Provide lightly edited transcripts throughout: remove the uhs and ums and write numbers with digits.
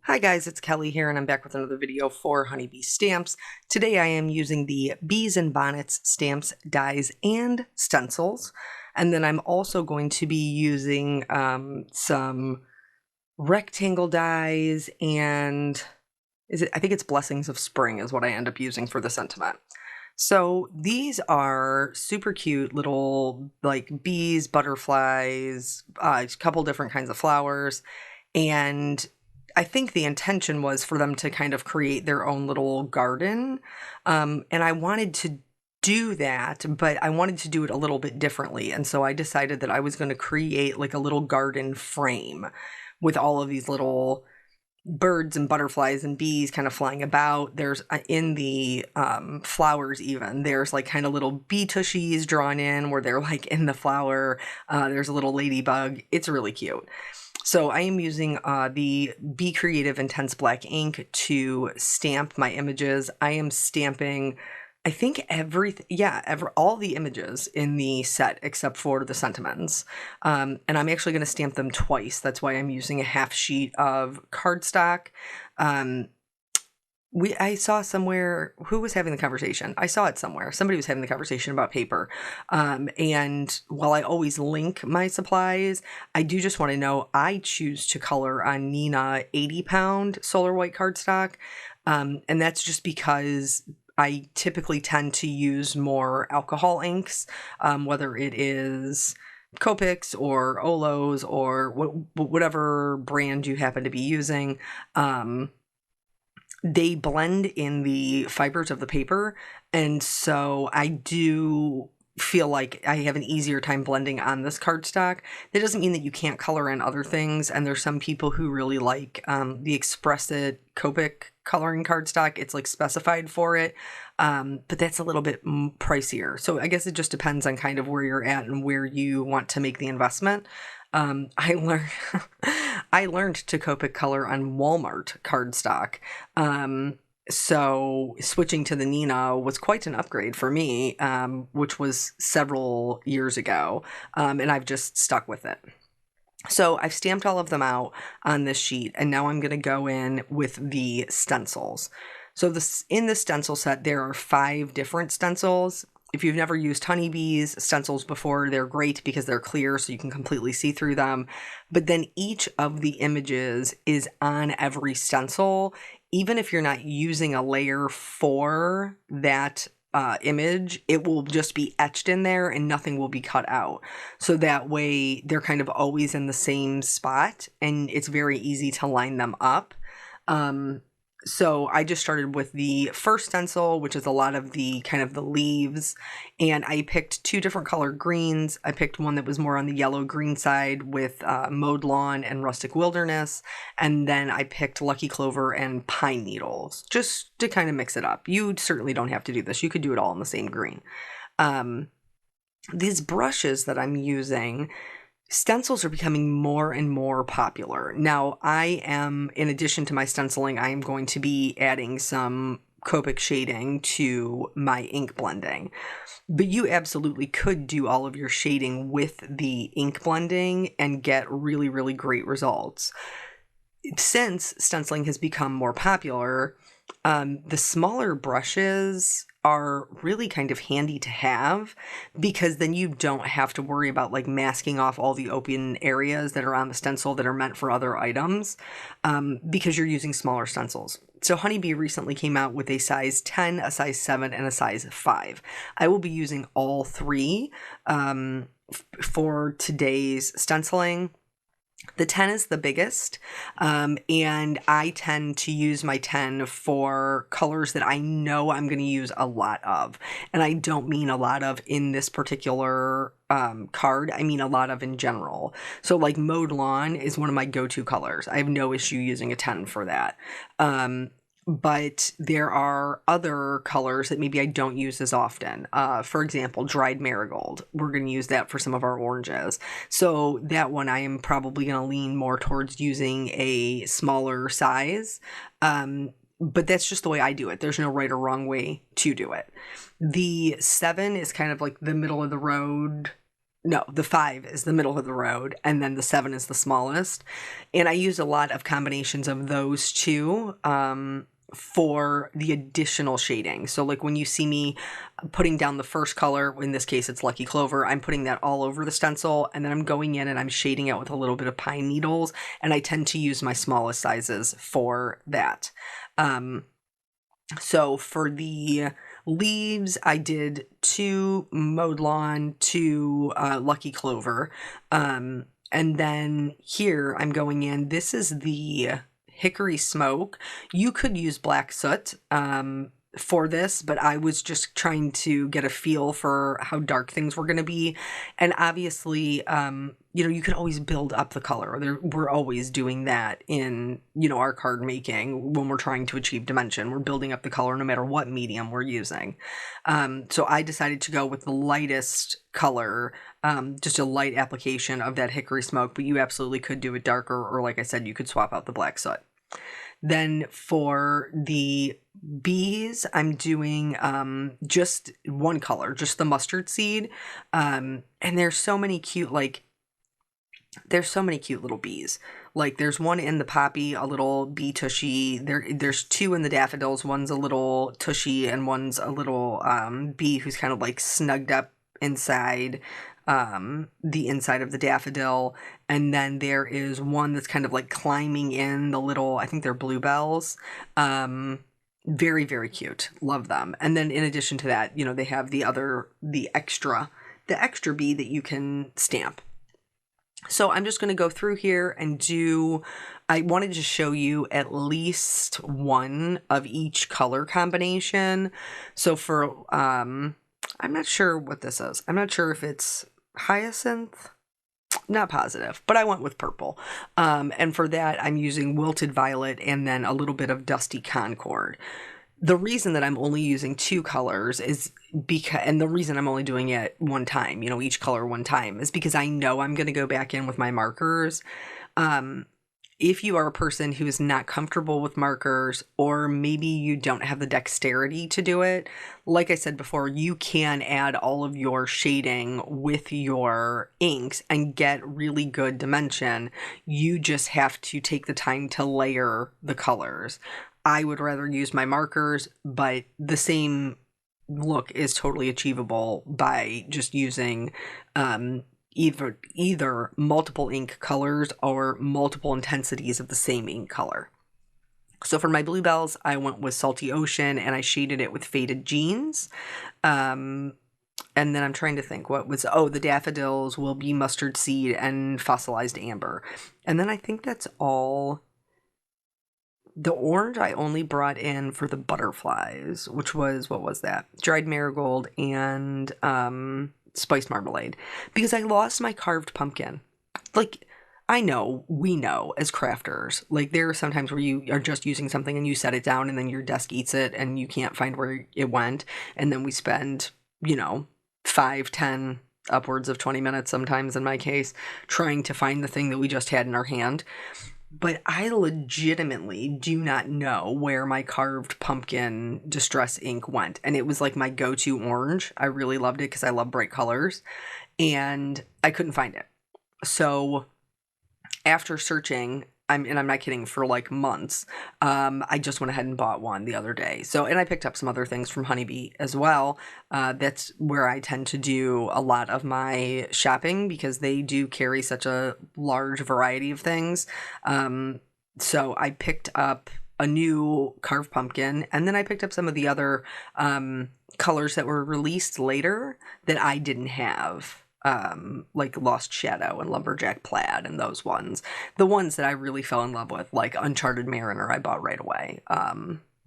Hi guys, it's Kelly here and I'm back with another video for Honeybee Stamps. Today I am using the Bees and Bonnets stamps, dies, and stencils. And then I'm also going to be using some rectangle dies and I think it's Blessings of Spring is what I end up using for the sentiment. So these are super cute little like bees, butterflies, a couple different kinds of flowers, and I think the intention was for them to kind of create their own little garden. And I wanted to do that, but I wanted to do it a little bit differently. And so I decided that I was going to create like a little garden frame with all of these little birds and butterflies and bees kind of flying about. There's in the flowers even, there's like kind of little bee tushies drawn in where they're like in the flower. There's a little ladybug. It's really cute. So I am using the Be Creative Intense Black ink to stamp my images. I am stamping, I think all the images in the set except for the sentiments. And I'm actually going to stamp them twice. That's why I'm using a half sheet of cardstock. I saw somewhere, who was having the conversation? I saw it somewhere. Somebody was having the conversation about paper. And while I always link my supplies, I do just want to know, I choose to color on Nina 80-pound solar white cardstock. And that's just because I typically tend to use more alcohol inks, whether it is Copics or Olos or whatever brand you happen to be using. They blend in the fibers of the paper, and so I do feel like I have an easier time blending on this cardstock. That doesn't mean that you can't color in other things, and there's some people who really like the Express It Copic coloring cardstock. It's like specified for it, but that's a little bit pricier. So I guess it just depends on kind of where you're at and where you want to make the investment. I learned I learned to Copic color on Walmart cardstock. So switching to the Nina was quite an upgrade for me, which was several years ago. And I've just stuck with it. So I've stamped all of them out on this sheet, and now I'm going to go in with the stencils. So in the stencil set, there are 5 different stencils. If you've never used Honeybee's stencils before, they're great because they're clear so you can completely see through them. But then each of the images is on every stencil. Even if you're not using a layer for that image, it will just be etched in there and nothing will be cut out. So that way they're kind of always in the same spot and it's very easy to line them up. So I just started with the first stencil, which is a lot of the kind of the leaves, and I picked 2 different color greens. I picked one that was more on the yellow-green side with mowed lawn and rustic wilderness, and then I picked lucky clover and pine needles, just to kind of mix it up. You certainly don't have to do this. You could do it all in the same green. These brushes that I'm using, stencils are becoming more and more popular. Now, I am, in addition to my stenciling, I am going to be adding some Copic shading to my ink blending. But you absolutely could do all of your shading with the ink blending and get really, really great results. Since stenciling has become more popular, the smaller brushes are really kind of handy to have because then you don't have to worry about like masking off all the open areas that are on the stencil that are meant for other items, because you're using smaller stencils. So Honeybee recently came out with a size 10, a size 7, and a size 5. I will be using all 3 for today's stenciling. The 10 is the biggest, and I tend to use my 10 for colors that I know I'm going to use a lot of. And I don't mean a lot of in this particular card, I mean a lot of in general. So like mowed lawn is one of my go-to colors. I have no issue using a 10 for that. But there are other colors that maybe I don't use as often. For example, dried marigold. We're going to use that for some of our oranges. So that one I am probably going to lean more towards using a smaller size. But that's just the way I do it. There's no right or wrong way to do it. The 7 is kind of like the middle of the road No, the 5 is the middle of the road, and then the 7 is the smallest. And I use a lot of combinations of those two for the additional shading. So like when you see me putting down the first color, in this case it's Lucky Clover, I'm putting that all over the stencil, and then I'm going in and I'm shading it with a little bit of pine needles, and I tend to use my smallest sizes for that. So for the leaves, I did 2 Mowed Lawn, 2 Lucky Clover. And then here I'm going in, this is the Hickory Smoke. You could use Black Soot for this, but I was just trying to get a feel for how dark things were going to be. And obviously, you know, you can always build up the color. We're always doing that in, you know, our card making when we're trying to achieve dimension. We're building up the color no matter what medium we're using. So I decided to go with the lightest color, just a light application of that Hickory Smoke, but you absolutely could do it darker, or like I said, you could swap out the Black Soot. Then for the bees, I'm doing just one color, just the mustard seed. And there's so many cute, like, there's so many cute little bees. Like there's one in the poppy, a little bee tushy. There's 2 in the daffodils. One's a little tushy and one's a little bee who's kind of like snugged up inside the inside of the daffodil. And then there is one that's kind of like climbing in the little, I think they're bluebells. Very, very cute. Love them. And then in addition to that, you know, they have the extra bee that you can stamp. So I'm just going to go through here and I wanted to show you at least one of each color combination. So for, I'm not sure what this is. I'm not sure if it's hyacinth. Not positive, but I went with purple. And for that, I'm using Wilted Violet and then a little bit of Dusty Concord. The reason that I'm only using 2 colors is because, and the reason I'm only doing it one time, you know, each color one time, is because I know I'm going to go back in with my markers. If you are a person who is not comfortable with markers, or maybe you don't have the dexterity to do it, like I said before, you can add all of your shading with your inks and get really good dimension. You just have to take the time to layer the colors. I would rather use my markers, but the same look is totally achievable by just using either multiple ink colors or multiple intensities of the same ink color. So for my bluebells, I went with Salty Ocean and I shaded it with Faded Jeans. And then I'm trying to think the daffodils will be Mustard Seed and Fossilized Amber. And then I think that's all. The orange I only brought in for the butterflies, which was, what was that? Dried Marigold and Spiced Marmalade. Because I lost my carved pumpkin. Like, we know as crafters, like there are sometimes where you are just using something and you set it down and then your desk eats it and you can't find where it went. And then we spend, 5, 10, upwards of 20 minutes sometimes in my case, trying to find the thing that we just had in our hand. But I legitimately do not know where my carved pumpkin distress ink went. And it was like my go-to orange. I really loved it because I love bright colors. And I couldn't find it. So after searching, I'm not kidding, for like months, I just went ahead and bought one the other day. And I picked up some other things from Honeybee as well. That's where I tend to do a lot of my shopping because they do carry such a large variety of things. So I picked up a new carved pumpkin, and then I picked up some of the other colors that were released later that I didn't have. Like Lost Shadow and Lumberjack Plaid and those ones. The ones that I really fell in love with, like Uncharted Mariner, I bought right away.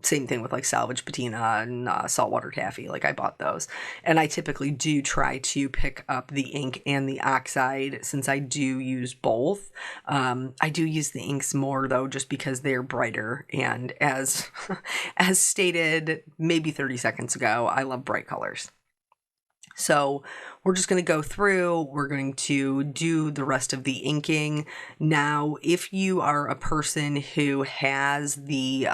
Same thing with like Salvage Patina and Saltwater Taffy, like I bought those. And I typically do try to pick up the ink and the oxide since I do use both. I do use the inks more though, just because they're brighter. And as stated maybe 30 seconds ago, I love bright colors. So we're just going to go through, we're going to do the rest of the inking. Now, if you are a person who has the,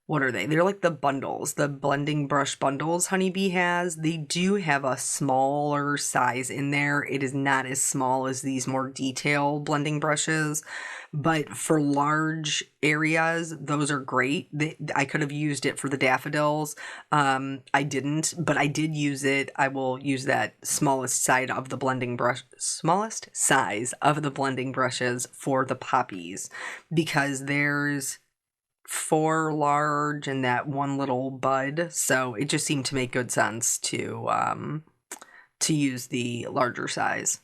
what are they? They're like the bundles, the blending brush bundles Honeybee has. They do have a smaller size in there. It is not as small as these more detail blending brushes, but for large areas, those are great. I could have used it for the daffodils. I didn't, but I did use it. I will use that smallest size of the blending brushes for the poppies, because there's 4 large and that one little bud, so it just seemed to make good sense to use the larger size.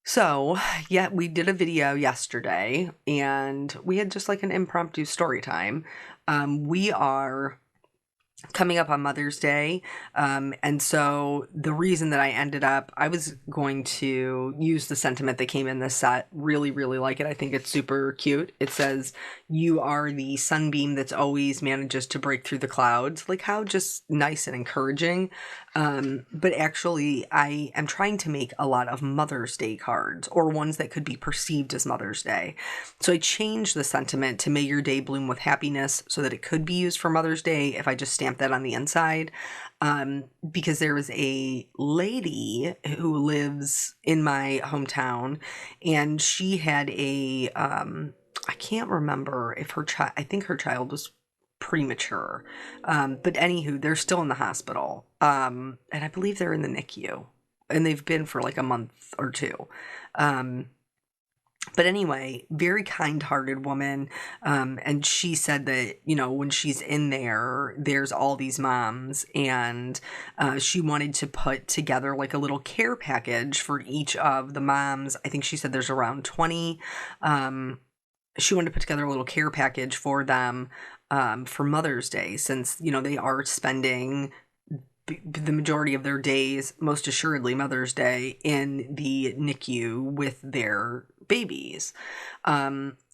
So yeah, we did a video yesterday and we had just like an impromptu story time. We are coming up on Mother's Day. And so the reason that I was going to use the sentiment that came in this set. Really, really like it. I think it's super cute. It says, "You are the sunbeam that's always manages to break through the clouds." Like, how just nice and encouraging. But actually, I am trying to make a lot of Mother's Day cards, or ones that could be perceived as Mother's Day. So I changed the sentiment to "May your day bloom with happiness," so that it could be used for Mother's Day if I just stamp that on the inside. Because there was a lady who lives in my hometown, and she had I can't remember if I think her child was premature. But anywho, they're still in the hospital. And I believe they're in the NICU, and they've been for like a month or two. But anyway, very kind-hearted woman. And she said that, when she's in there, there's all these moms, and she wanted to put together like a little care package for each of the moms. I think she said there's around 20. She wanted to put together a little care package for them for Mother's Day, since, they are spending the majority of their days, most assuredly Mother's Day, in the NICU with their babies.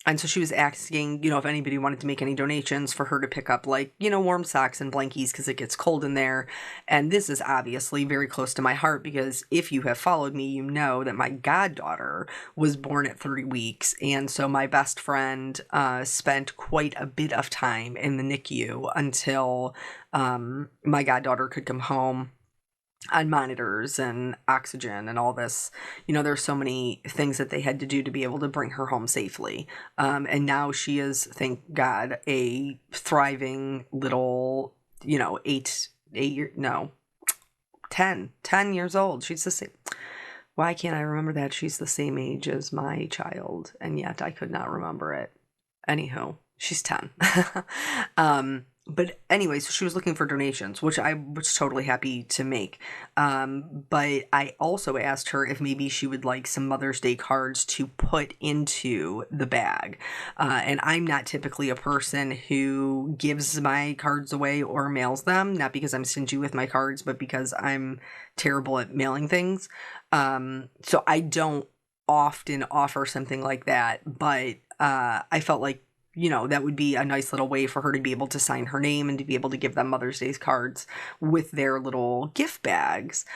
And so she was asking, if anybody wanted to make any donations for her to pick up, like, warm socks and blankies, because it gets cold in there. And this is obviously very close to my heart, because if you have followed me, you know that my goddaughter was born at 30 weeks. And so my best friend spent quite a bit of time in the NICU until my goddaughter could come home on monitors and oxygen and all this. There's so many things that they had to do to be able to bring her home safely. And now she is, thank God, a thriving little, 10 years old. She's the same. Why can't I remember that? She's the same age as my child, and yet I could not remember it. Anywho, she's 10. But anyway, so she was looking for donations, which I was totally happy to make. But I also asked her if maybe she would like some Mother's Day cards to put into the bag. And I'm not typically a person who gives my cards away or mails them, not because I'm stingy with my cards, but because I'm terrible at mailing things. So I don't often offer something like that, but I felt like, that would be a nice little way for her to be able to sign her name and to be able to give them Mother's Day cards with their little gift bags.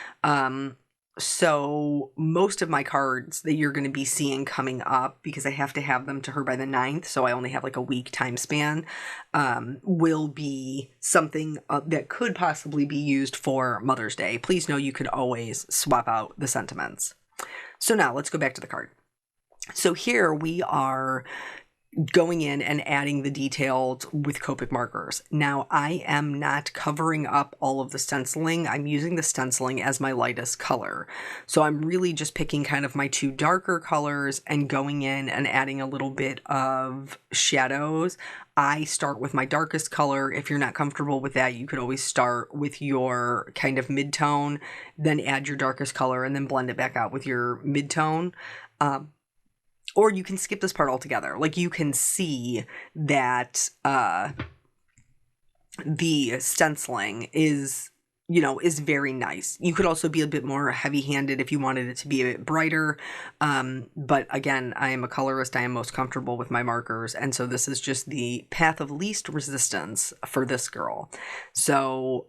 So most of my cards that you're going to be seeing coming up, because I have to have them to her by the 9th, so I only have like a week time span, will be something that could possibly be used for Mother's Day. Please know you could always swap out the sentiments. So now let's go back to the card. So here we are going in and adding the details with Copic markers. Now, I am not covering up all of the stenciling. I'm using the stenciling as my lightest color. So I'm really just picking kind of my 2 darker colors and going in and adding a little bit of shadows. I start with my darkest color. If you're not comfortable with that, you could always start with your kind of mid-tone, then add your darkest color, and then blend it back out with your mid-tone. Or you can skip this part altogether. Like, you can see that the stenciling is very nice. You could also be a bit more heavy-handed if you wanted it to be a bit brighter. But again, I am a colorist. I am most comfortable with my markers. And so this is just the path of least resistance for this girl. So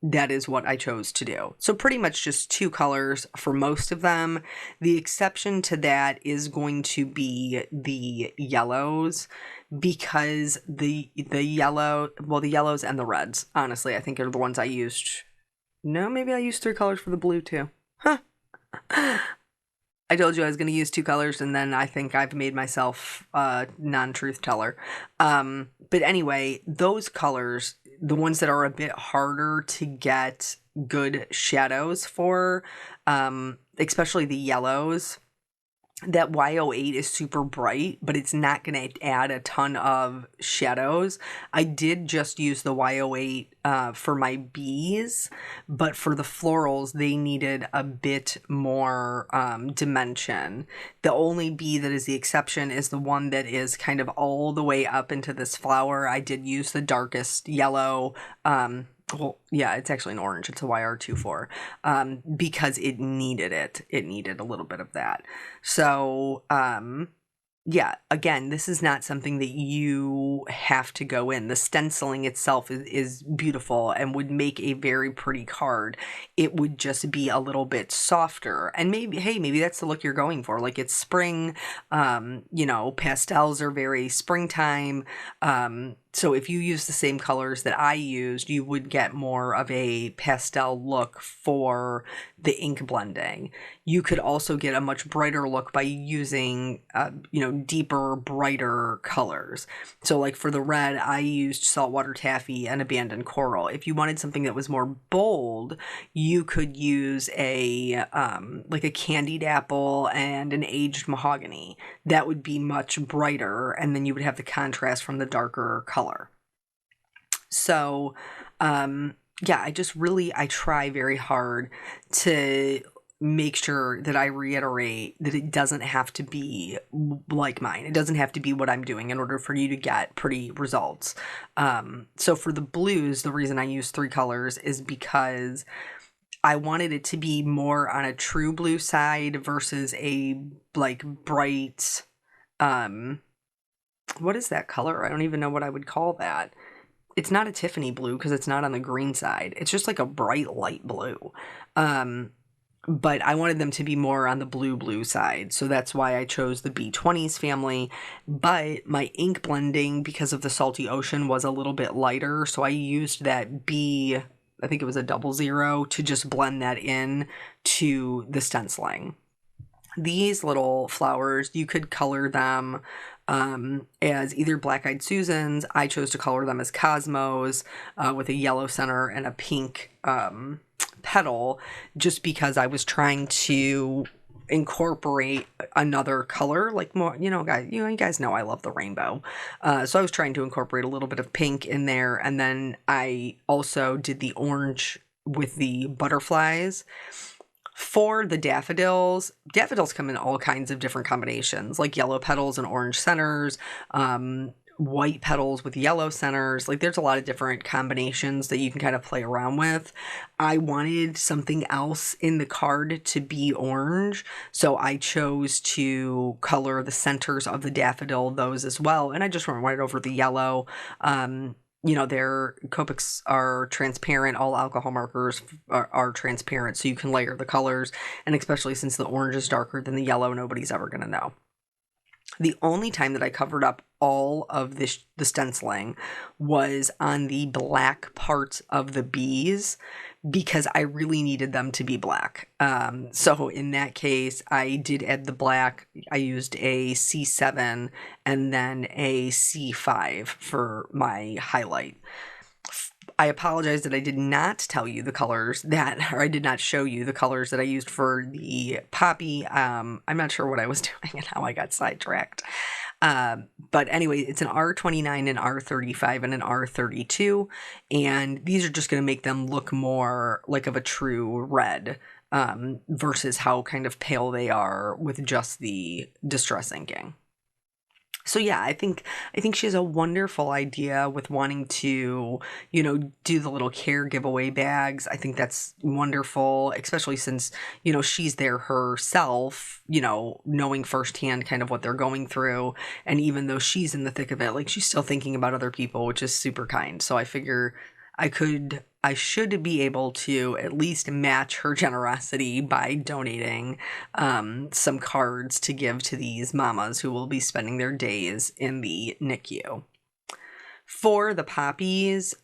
that is what I chose to do. So pretty much just 2 colors for most of them. The exception to that is going to be the yellows, because the yellows and the reds, honestly, I think are the ones I used. No, maybe I used 3 colors for the blue too. Huh. I told you I was going to use 2 colors, and then I think I've made myself a non-truth teller. But anyway, those colors, the ones that are a bit harder to get good shadows for, especially the yellows, that Y08 is super bright, but it's not going to add a ton of shadows. I did just use the Y08 for my bees, but for the florals, they needed a bit more dimension. The only bee that is the exception is the one that is kind of all the way up into this flower. I did use the darkest yellow. Well, yeah, it's actually an orange. It's a YR24, because it needed it. It needed a little bit of that. So, yeah, again, this is not something that you have to go in. The stenciling itself is beautiful and would make a very pretty card. It would just be a little bit softer. And maybe, hey, maybe that's the look you're going for. Like, it's spring, pastels are very springtime. So if you use the same colors that I used, you would get more of a pastel look for the ink blending. You could also get a much brighter look by using, deeper, brighter colors. So like for the red, I used saltwater taffy and abandoned coral. If you wanted something that was more bold, you could use a candied apple and an aged mahogany. That would be much brighter, and then you would have the contrast from the darker color. So, I try very hard to make sure that I reiterate that it doesn't have to be like mine. It doesn't have to be what I'm doing in order for you to get pretty results. So for the blues, the reason I use 3 colors is because I wanted it to be more on a true blue side versus a like bright, what is that color? I don't even know what I would call that. It's not a Tiffany blue because it's not on the green side. It's just like a bright light blue. But I wanted them to be more on the blue side. So that's why I chose the B20s family. But my ink blending, because of the salty ocean, was a little bit lighter. So I used that I think it was a 00, to just blend that in to the stenciling. These little flowers, you could color them as either Black-Eyed Susans. I chose to color them as Cosmos with a yellow center and a pink petal, just because I was trying to incorporate another color, like more, guys, you guys know I love the rainbow. So I was trying to incorporate a little bit of pink in there. And then I also did the orange with the butterflies. For the daffodils come in all kinds of different combinations, like yellow petals and orange centers, white petals with yellow centers. Like there's a lot of different combinations that you can kind of play around with. I wanted something else in the card to be orange, so I chose to color the centers of the daffodil, those as well. And I just went right over the yellow. Their Copics are transparent. All alcohol markers are transparent, so you can layer the colors. And especially since the orange is darker than the yellow, nobody's ever going to know. The only time that I covered up all of the stenciling was on the black parts of the bees, because I really needed them to be black. So in that case, I did add the black. I used a C7 and then a C5 for my highlight. I apologize that I did not tell you the colors or I did not show you the colors that I used for the poppy. I'm not sure what I was doing and how I got sidetracked. But anyway, it's an R29, an R35, and an R32. And these are just going to make them look more like of a true red, versus how kind of pale they are with just the distress inking. So yeah, I think she has a wonderful idea with wanting to, do the little care giveaway bags. I think that's wonderful, especially since, she's there herself, knowing firsthand kind of what they're going through. And even though she's in the thick of it, like she's still thinking about other people, which is super kind. So I figure I could I should be able to at least match her generosity by donating some cards to give to these mamas who will be spending their days in the NICU. For the poppies,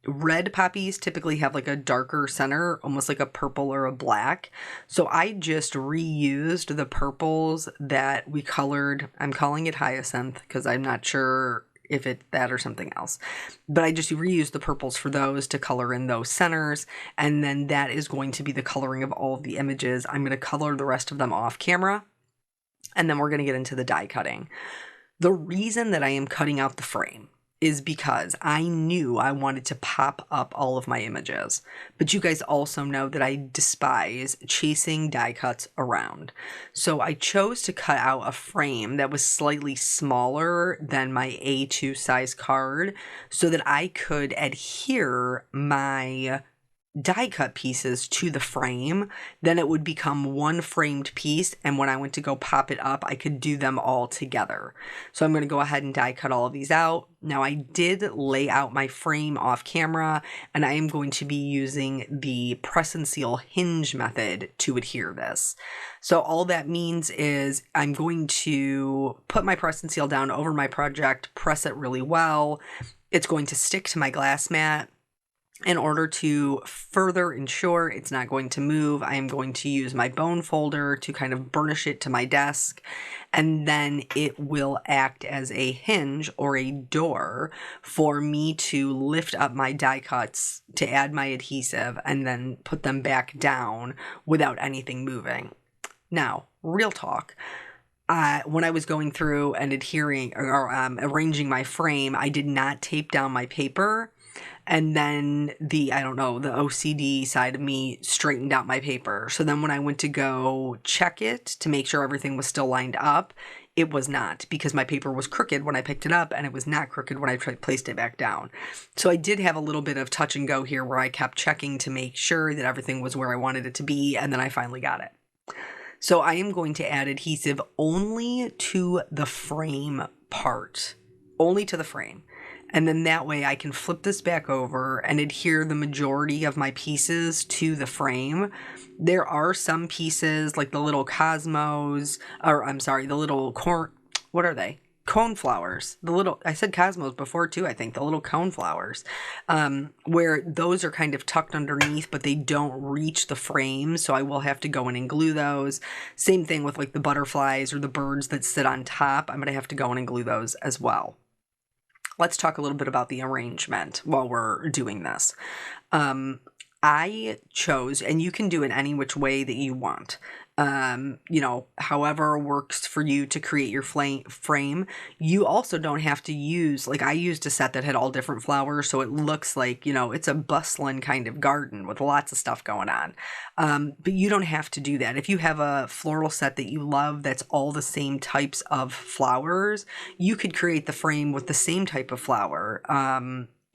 red poppies typically have like a darker center, almost like a purple or a black. So I just reused the purples that we colored. I'm calling it hyacinth because I'm not sure if it's that or something else. But I just reused the purples for those to color in those centers. And then that is going to be the coloring of all of the images. I'm going to color the rest of them off camera. And then we're going to get into the die cutting. The reason that I am cutting out the frame is because I knew I wanted to pop up all of my images. But you guys also know that I despise chasing die cuts around. So I chose to cut out a frame that was slightly smaller than my A2 size card so that I could adhere my die cut pieces to the frame. Then it would become one framed piece, and when I went to go pop it up, I could do them all together. So I'm going to go ahead and die cut all of these out. Now I did lay out my frame off camera, and I am going to be using the press and seal hinge method to adhere this. So all that means is I'm going to put my press and seal down over my project, press it really well. It's going to stick to my glass mat. In order to further ensure it's not going to move, I am going to use my bone folder to kind of burnish it to my desk, and then it will act as a hinge or a door for me to lift up my die cuts to add my adhesive and then put them back down without anything moving. Now, real talk. When I was going through and adhering or arranging my frame, I did not tape down my paper. And then the OCD side of me straightened out my paper. So then when I went to go check it to make sure everything was still lined up, it was not, because my paper was crooked when I picked it up and it was not crooked when I placed it back down. So I did have a little bit of touch and go here where I kept checking to make sure that everything was where I wanted it to be, and then I finally got it. So I am going to add adhesive only to the frame part, only to the frame. And then that way I can flip this back over and adhere the majority of my pieces to the frame. There are some pieces like the little cosmos, the little what are they? Cone flowers. I said cosmos before too, I think, the little cone flowers, where those are kind of tucked underneath, but they don't reach the frame. So I will have to go in and glue those. Same thing with like the butterflies or the birds that sit on top. I'm going to have to go in and glue those as well. Let's talk a little bit about the arrangement while we're doing this. I chose, and you can do it any which way that you want. However works for you to create your frame. You also don't have to use, like I used a set that had all different flowers, so it looks like, it's a bustling kind of garden with lots of stuff going on. But you don't have to do that. If you have a floral set that you love that's all the same types of flowers, you could create the frame with the same type of flower.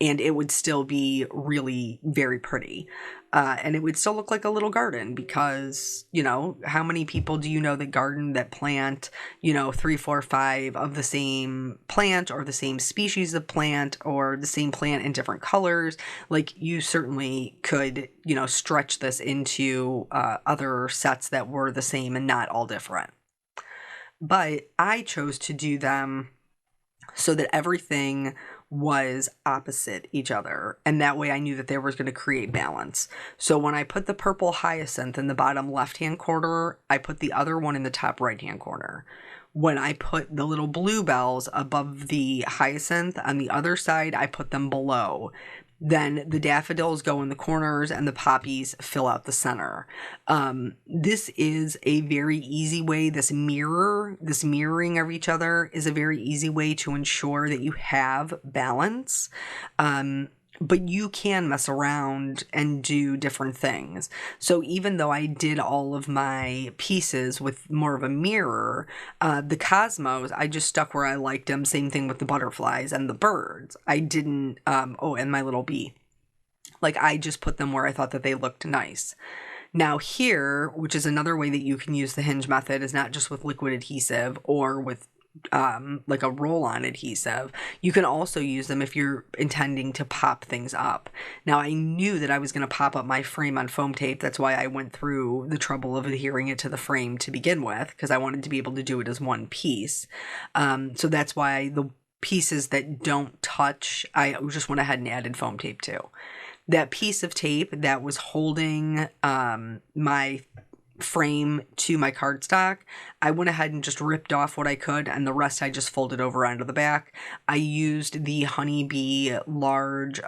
And it would still be really very pretty. And it would still look like a little garden because, how many people do you know that plant, 3, 4, 5 of the same plant or the same species of plant or the same plant in different colors? Like you certainly could, stretch this into other sets that were the same and not all different. But I chose to do them so that everything was opposite each other, and that way I knew that they were going to create balance. So when I put the purple hyacinth in the bottom left hand corner, I put the other one in the top right hand corner. When I put the little bluebells above the hyacinth on the other side, I put them below. Then the daffodils go in the corners and the poppies fill out the center. This is a very easy way. This mirroring of each other is a very easy way to ensure that you have balance. But you can mess around and do different things. So even though I did all of my pieces with more of a mirror, the cosmos, I just stuck where I liked them. Same thing with the butterflies and the birds. I didn't, and my little bee. Like I just put them where I thought that they looked nice. Now here, which is another way that you can use the hinge method, is not just with liquid adhesive or with like a roll-on adhesive. You can also use them if you're intending to pop things up. Now, I knew that I was going to pop up my frame on foam tape. That's why I went through the trouble of adhering it to the frame to begin with, because I wanted to be able to do it as one piece. So that's why the pieces that don't touch, I just went ahead and added foam tape to. That piece of tape that was holding my frame to my cardstock, I went ahead and just ripped off what I could, and the rest I just folded over onto the back. I used the Honeybee large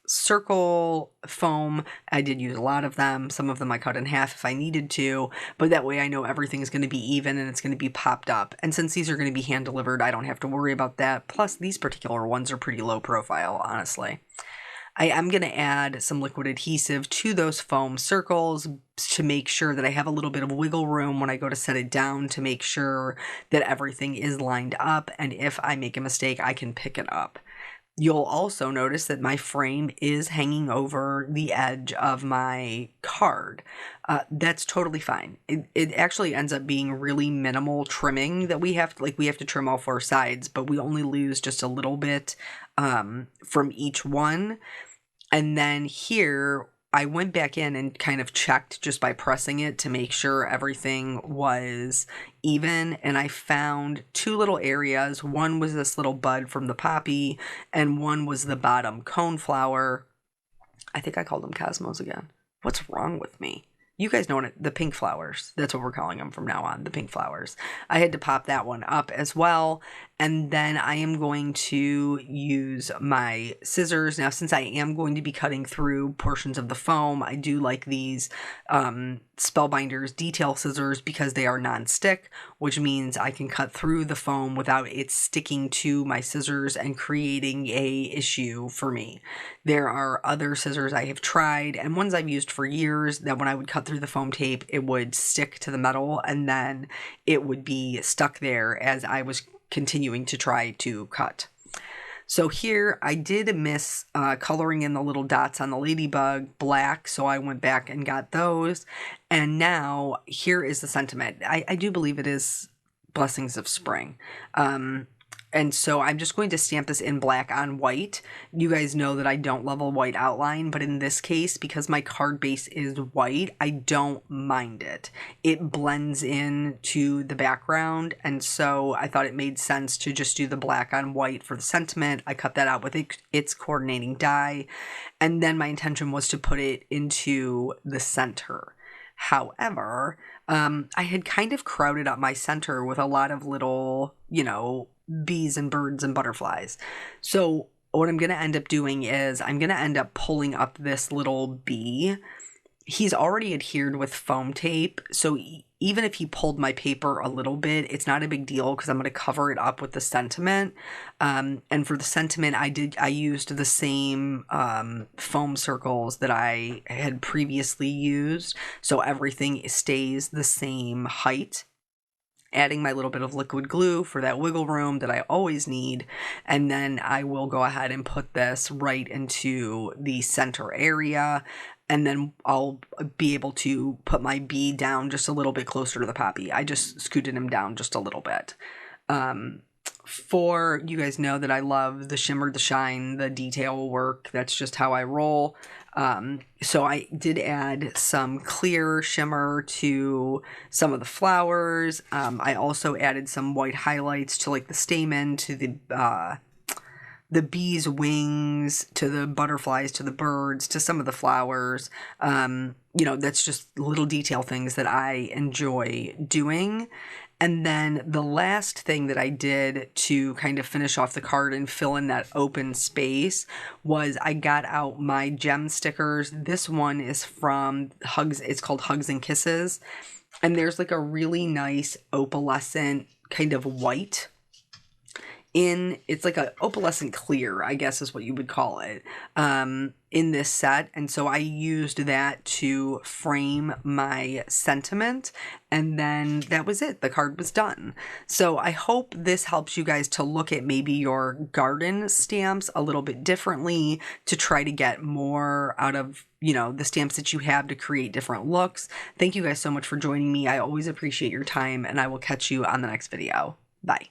circle foam. I did use a lot of them. Some of them I cut in half if I needed to, but that way I know everything's going to be even and it's going to be popped up. And since these are going to be hand delivered, I don't have to worry about that. Plus, these particular ones are pretty low profile, honestly. I am going to add some liquid adhesive to those foam circles to make sure that I have a little bit of wiggle room when I go to set it down, to make sure that everything is lined up, and if I make a mistake, I can pick it up. You'll also notice that my frame is hanging over the edge of my card. That's totally fine. It actually ends up being really minimal trimming that we have to, we have to trim all four sides, but we only lose just a little bit from each one. And then here, I went back in and kind of checked just by pressing it to make sure everything was even. And I found two little areas. One was this little bud from the poppy, and one was the bottom coneflower. I think I called them cosmos again. What's wrong with me? You guys know what the pink flowers. That's what we're calling them from now on, the pink flowers. I had to pop that one up as well. And then I am going to use my scissors. Now, since I am going to be cutting through portions of the foam, I do like these Spellbinders detail scissors because they are non-stick, which means I can cut through the foam without it sticking to my scissors and creating a issue for me. There are other scissors I have tried and ones I've used for years that when I would cut through the foam tape, it would stick to the metal and then it would be stuck there as I was continuing to try to cut. So here I did miss coloring in the little dots on the ladybug black, so I went back and got those. And now here is the sentiment. I do believe it is Blessings of Spring. And so I'm just going to stamp this in black on white. You guys know that I don't love a white outline, but in this case, because my card base is white, I don't mind it. It blends in to the background, and so I thought it made sense to just do the black on white for the sentiment. I cut that out with its coordinating die, and then my intention was to put it into the center. However, I had kind of crowded up my center with a lot of little, bees and birds and butterflies. So what I'm going to end up doing is I'm going to end up pulling up this little bee. He's already adhered with foam tape, so even if he pulled my paper a little bit, it's not a big deal because I'm going to cover it up with the sentiment. And for the sentiment, I used the same foam circles that I had previously used, so everything stays the same height. Adding my little bit of liquid glue for that wiggle room that I always need, and then I will go ahead and put this right into the center area, and then I'll be able to put my bee down just a little bit closer to the poppy. I just scooted him down just a little bit. For you guys know that I love the shimmer, the shine, the detail work. That's just how I roll. So I did add some clear shimmer to some of the flowers. I also added some white highlights to the stamen, to the bees' wings, to the butterflies, to the birds, to some of the flowers. That's just little detail things that I enjoy doing. And then the last thing that I did to kind of finish off the card and fill in that open space was I got out my gem stickers. This one is from Hugs. It's called Hugs and Kisses. And there's a really nice opalescent kind of white it's like a opalescent clear, I guess is what you would call it, in this set. And so I used that to frame my sentiment, and then that was it. The card was done. So I hope this helps you guys to look at maybe your garden stamps a little bit differently, to try to get more out of the stamps that you have to create different looks. Thank you guys so much for joining me. I always appreciate your time, and I will catch you on the next video. Bye.